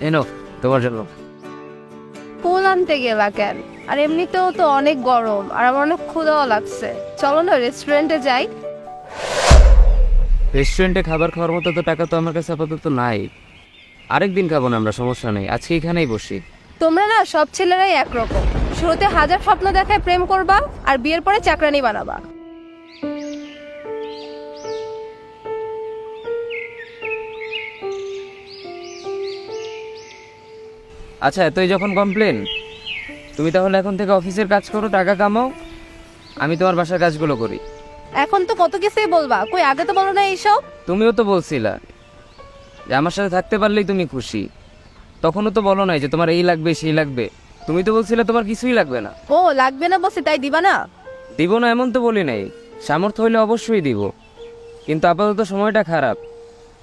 এনো তোমার জন্য। ফুল আনতে গেলা কেন? আর এমনিতেও তো অনেক গরম আর আমার অনেক ক্ষুধাও লাগছে। চলো না রেস্টুরেন্টে যাই। রেস্টুরেন্টে খাবার খাওয়ার মতো তো টাকা তো আমার কাছে আপাতত নাই। আরেকদিন খাবো না আমরা, সমস্যা নেই, আজকে এখানেই বসি। তোমরা না সব ছেলেরাই একরকম। শুরুতে হাজার স্বপ্ন দেখায় প্রেম করবা আর বিয়ের পরে চাকরানি বানাবা। আচ্ছা এতই যখন কমপ্লেন, তুমি তাহলে এখন থেকে অফিসের কাজ করো, টাকা কামাও, আমি তোমার বাসার কাজগুলো করি। এখন তো কত কিছুই বলবা, কই আগে তো বলো না এইসব। তুমিও তো বলছিলা যে আমার সাথে থাকতে পারলেই তুমি খুশি, তখনও তো বলো নাই যে তোমার এই লাগবে সেই লাগবে। তুমি তো বলছিলে তোমার কিছুই লাগবে না। ও লাগবে না বসে তাই দিবা না? দিব না এমন তো বলি নাই, সামর্থ্য হইলে অবশ্যই দিব, কিন্তু আপাতত সময়টা খারাপ,